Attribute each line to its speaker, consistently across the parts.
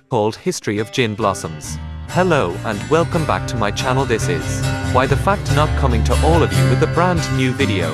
Speaker 1: called History of Gin Blossoms. Hello and welcome back to my channel. This is Why the Fact Not coming to all of you with a brand new video.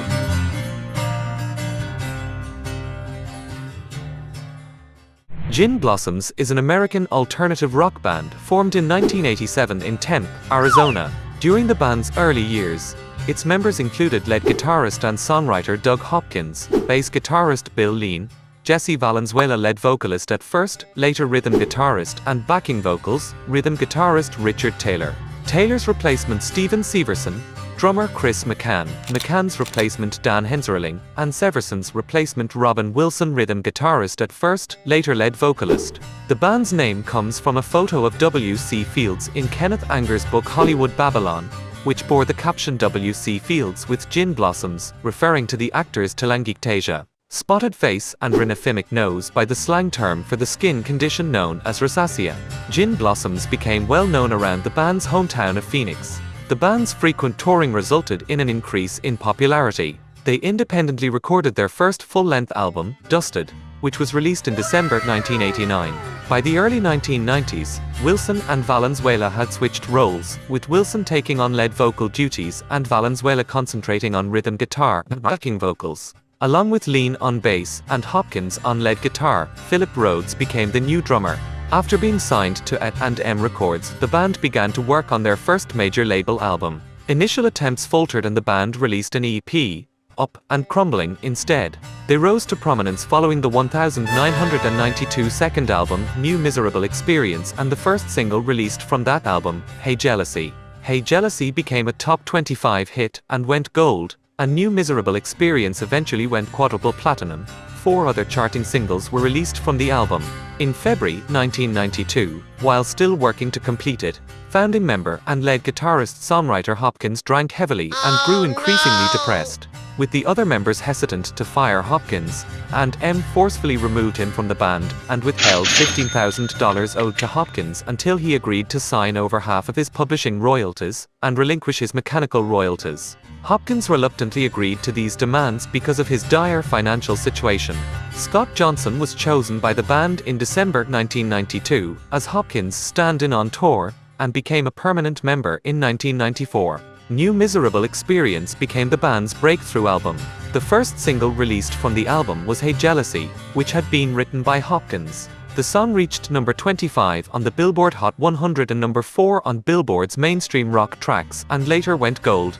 Speaker 1: Gin Blossoms is an American alternative rock band formed in 1987 in Tempe, Arizona. During the band's early years, its members included lead guitarist and songwriter Doug Hopkins, bass guitarist Bill Lean, Jesse Valenzuela lead vocalist at first, later rhythm guitarist and backing vocals, rhythm guitarist Richard Taylor. Taylor's replacement Steven Severson, drummer Chris McCann, McCann's replacement Dan Hensarling, and Severson's replacement Robin Wilson rhythm guitarist at first, later lead vocalist. The band's name comes from a photo of W.C. Fields in Kenneth Anger's book Hollywood Babylon, which bore the caption W.C. Fields with gin blossoms, referring to the actor's telangiectasia, spotted face and rhinophimic nose by the slang term for the skin condition known as rosacea. Gin blossoms became well known around the band's hometown of Phoenix. The band's frequent touring resulted in an increase in popularity. They independently recorded their first full-length album, Dusted, which was released in December 1989. By the early 1990s, Wilson and Valenzuela had switched roles, with Wilson taking on lead vocal duties and Valenzuela concentrating on rhythm guitar and backing vocals. Along with Lean on bass and Hopkins on lead guitar, Philip Rhodes became the new drummer. After being signed to A&M Records, the band began to work on their first major label album. Initial attempts faltered and the band released an EP, Up and Crumbling, instead. They rose to prominence following the 1992 second album, New Miserable Experience, and the first single released from that album, Hey Jealousy. Hey Jealousy became a top 25 hit and went gold. A New Miserable Experience eventually went quadruple platinum. 4 other charting singles were released from the album. In February 1992, while still working to complete it, founding member and lead guitarist-songwriter Hopkins drank heavily and grew increasingly depressed. With the other members hesitant to fire Hopkins, A&M forcefully removed him from the band and withheld $15,000 owed to Hopkins until he agreed to sign over half of his publishing royalties and relinquish his mechanical royalties. Hopkins reluctantly agreed to these demands because of his dire financial situation. Scott Johnson was chosen by the band in December 1992 as Hopkins' stand-in on tour and became a permanent member in 1994. New Miserable Experience became the band's breakthrough album. The first single released from the album was Hey Jealousy, which had been written by Hopkins. The song reached number 25 on the Billboard Hot 100 and number 4 on Billboard's mainstream rock tracks and later went gold,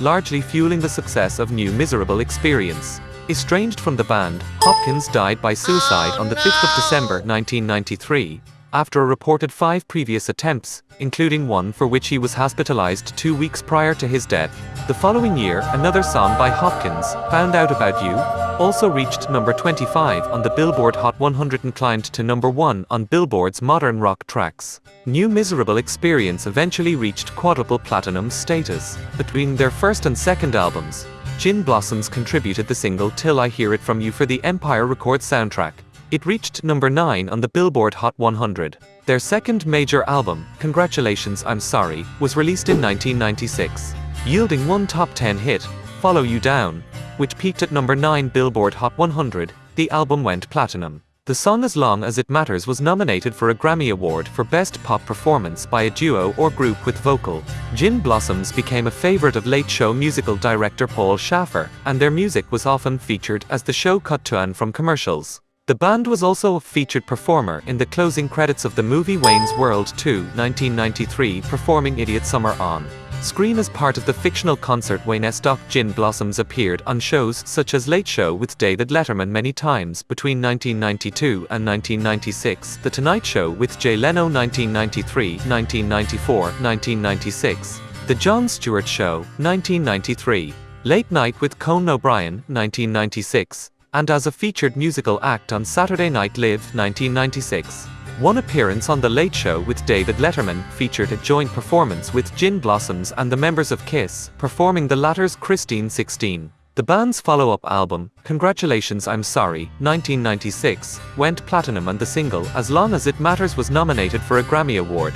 Speaker 1: largely fueling the success of New Miserable Experience. Estranged from the band, Hopkins died by suicide on the 5th of December 1993, after a reported 5 previous attempts, including one for which he was hospitalized 2 weeks prior to his death. The following year, another song by Hopkins, Found Out About You, also reached number 25 on the Billboard Hot 100 and climbed to number 1 on Billboard's Modern Rock Tracks. New Miserable Experience eventually reached quadruple platinum status. Between their first and second albums, Gin Blossoms contributed the single Till I Hear It From You for the Empire Records soundtrack. It reached number 9 on the Billboard Hot 100. Their second major album, Congratulations I'm Sorry, was released in 1996, yielding one top 10 hit, Follow You Down, which peaked at number 9 Billboard Hot 100. The album went platinum. The song As Long As It Matters was nominated for a Grammy Award for Best Pop Performance by a Duo or Group with Vocal. Gin Blossoms became a favorite of Late Show musical director Paul Schaffer, and their music was often featured as the show cut to and from commercials. The band was also a featured performer in the closing credits of the movie Wayne's World 2, 1993, performing Idiot Summer on screen as part of the fictional concert Wayne-esque. Gin Blossoms appeared on shows such as Late Show with David Letterman many times between 1992 and 1996, The Tonight Show with Jay Leno 1993, 1994, 1996, The Jon Stewart Show, 1993, Late Night with Conan O'Brien, 1996, and as a featured musical act on Saturday Night Live, 1996. One appearance on The Late Show with David Letterman featured a joint performance with Gin Blossoms and the members of Kiss, performing the latter's Christine 16. The band's follow-up album, Congratulations I'm Sorry, 1996, went platinum and the single As Long As It Matters was nominated for a Grammy Award.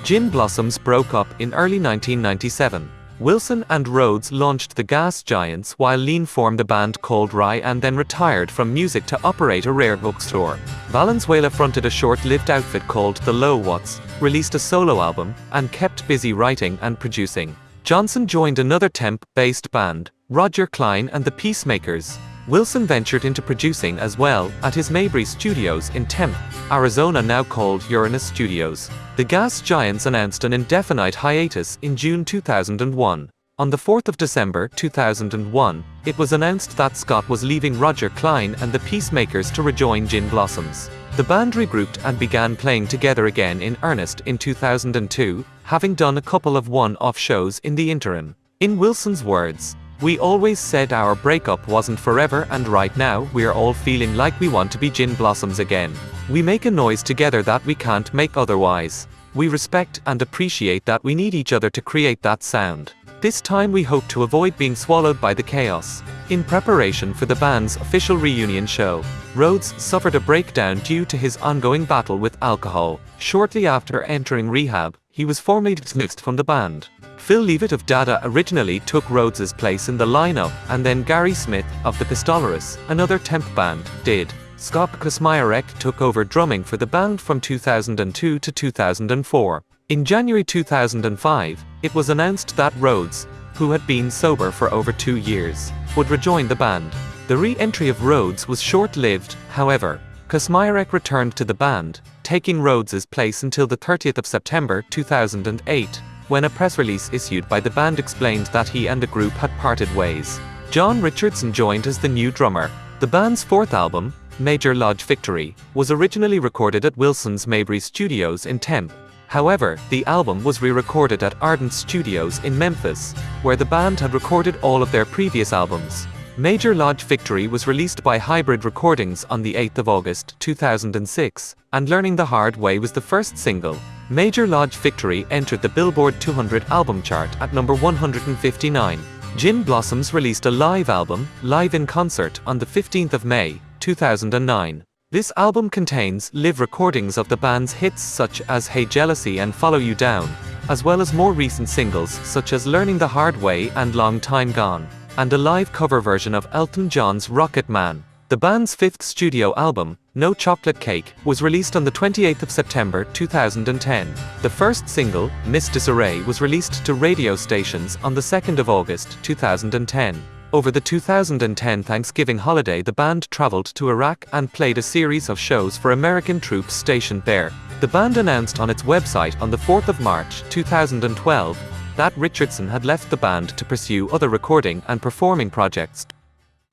Speaker 1: Gin Blossoms broke up in early 1997. Wilson and Rhodes launched the Gas Giants while Lean formed a band called Rye and then retired from music to operate a rare bookstore. Valenzuela fronted a short-lived outfit called The Low Watts, released a solo album, and kept busy writing and producing. Johnson joined another temp-based band, Roger Klein and the Peacemakers. Wilson ventured into producing as well at his Mabry Studios in Tempe, Arizona, now called Uranus Studios. The Gas Giants announced an indefinite hiatus in June 2001. On the 4th of December 2001, it was announced that Scott was leaving Roger Klein and the Peacemakers to rejoin Gin Blossoms. The band regrouped and began playing together again in earnest in 2002, having done a couple of one-off shows in the interim. In Wilson's words, "We always said our breakup wasn't forever, and right now we're all feeling like we want to be Gin Blossoms again. We make a noise together that we can't make otherwise. We respect and appreciate that we need each other to create that sound. This time we hope to avoid being swallowed by the chaos." In preparation for the band's official reunion show, Rhodes suffered a breakdown due to his ongoing battle with alcohol. Shortly after entering rehab, he was formally dismissed from the band. Phil Leavitt of Dada originally took Rhodes's place in the lineup, and then Gary Smith of the Pistoleros, another temp band, did. Scott Kosmierek took over drumming for the band from 2002 to 2004. In January 2005, it was announced that Rhodes, who had been sober for over 2 years, would rejoin the band. The re-entry of Rhodes was short-lived, however. Kosmierek returned to the band, taking Rhodes's place until the 30th of September 2008, when a press release issued by the band explained that he and the group had parted ways. John Richardson joined as the new drummer. The band's fourth album, Major Lodge Victory, was originally recorded at Wilson's Mabry Studios in Tempe. However, the album was re-recorded at Ardent Studios in Memphis, where the band had recorded all of their previous albums. Major Lodge Victory was released by Hybrid Recordings on the 8th of August 2006, and Learning the Hard Way was the first single. Major Lodge Victory entered the Billboard 200 album chart at number 159. Gin Blossoms released a live album, Live in Concert, on the 15th of May 2009. This album contains live recordings of the band's hits such as Hey Jealousy and Follow You Down, as well as more recent singles such as Learning the Hard Way and Long Time Gone, and a live cover version of Elton John's Rocket Man. The band's fifth studio album, No Chocolate Cake, was released on the 28th of September 2010. The first single, Miss Disarray, was released to radio stations on the 2nd of August 2010. Over the 2010 Thanksgiving holiday, the band traveled to Iraq and played a series of shows for American troops stationed there. The band announced on its website on the 4th of March 2012 that Richardson had left the band to pursue other recording and performing projects.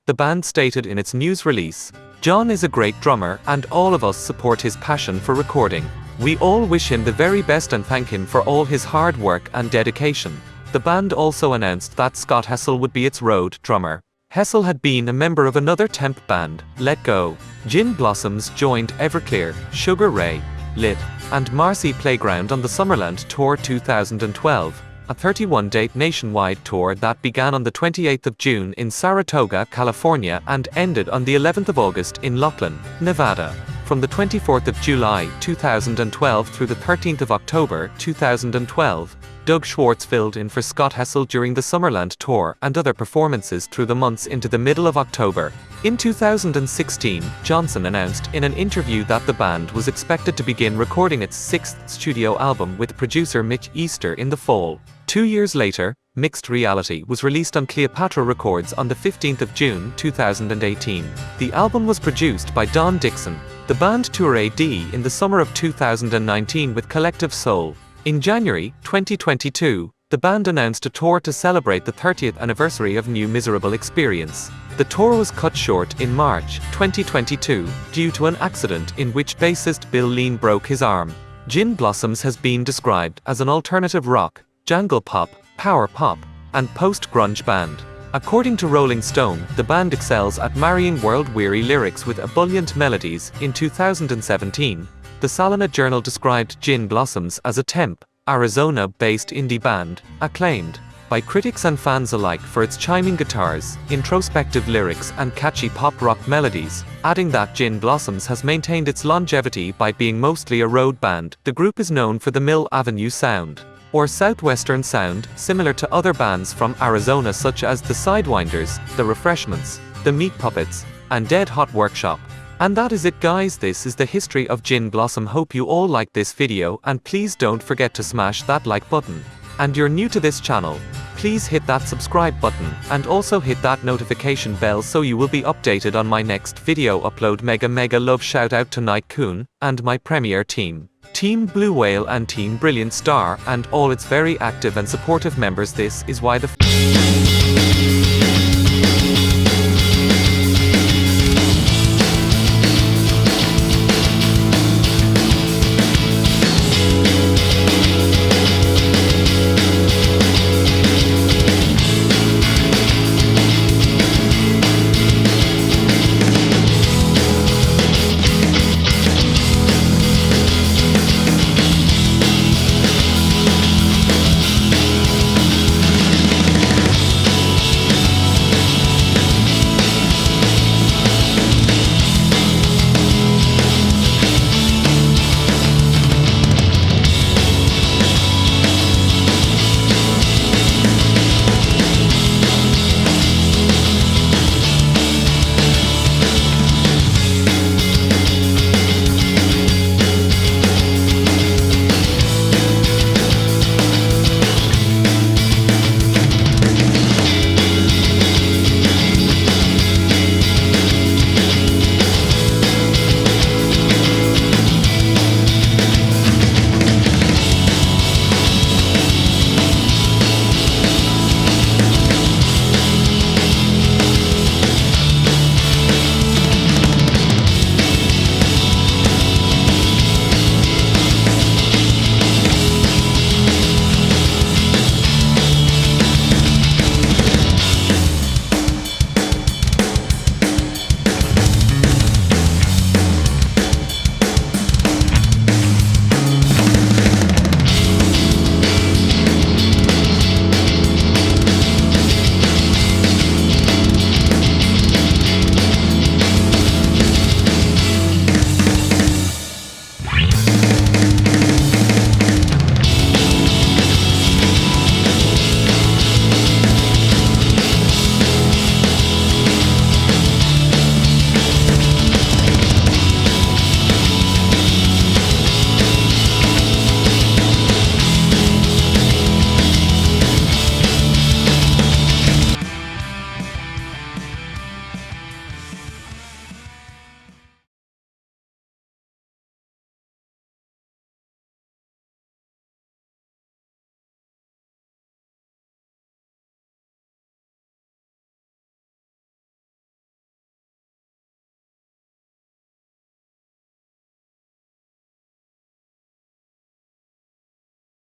Speaker 1: The band stated in its news release, "John is a great drummer and all of us support his passion for recording. We all wish him the very best and thank him for all his hard work and dedication." The band also announced that Scott Hessel would be its road drummer. Hessel had been a member of another temp band, Let Go. Gin Blossoms joined Everclear, Sugar Ray, Lit, and Marcy Playground on the Summerland Tour 2012, a 31-date nationwide tour that began on the 28th of June in Saratoga, California and ended on the 11th of August in Laughlin, Nevada. From the 24th of July 2012 through the 13th of October 2012, Doug Schwartz filled in for Scott Hessel during the Summerland Tour and other performances through the months into the middle of October. In 2016, Johnson announced in an interview that the band was expected to begin recording its sixth studio album with producer Mitch Easter in the fall. 2 years later, Mixed Reality was released on Cleopatra Records on the 15th of June 2018. The album was produced by Don Dixon. The band toured in the summer of 2019 with Collective Soul. In January 2022, the band announced a tour to celebrate the 30th anniversary of New Miserable Experience. The tour was cut short in March 2022 due to an accident in which bassist Bill Lean broke his arm. Gin Blossoms has been described as an alternative rock, jangle pop, power pop, and post-grunge band. According to Rolling Stone, the band excels at marrying world-weary lyrics with ebullient melodies. In 2017, the Salina Journal described Gin Blossoms as a temp, Arizona-based indie band, acclaimed by critics and fans alike for its chiming guitars, introspective lyrics and catchy pop-rock melodies, adding that Gin Blossoms has maintained its longevity by being mostly a road band. The group is known for the Mill Avenue sound, or Southwestern sound, similar to other bands from Arizona such as the Sidewinders, the Refreshments, the Meat Puppets, and Dead Hot Workshop. And that is it guys, this is the history of Gin Blossom. Hope you all liked this video, and please don't forget to smash that like button. And you're new to this channel, please hit that subscribe button, and also hit that notification bell so you will be updated on my next video upload. Mega love shout out to Night Coon, and my premier team, Team Blue Whale and Team Brilliant Star, and all its very active and supportive members. This is why the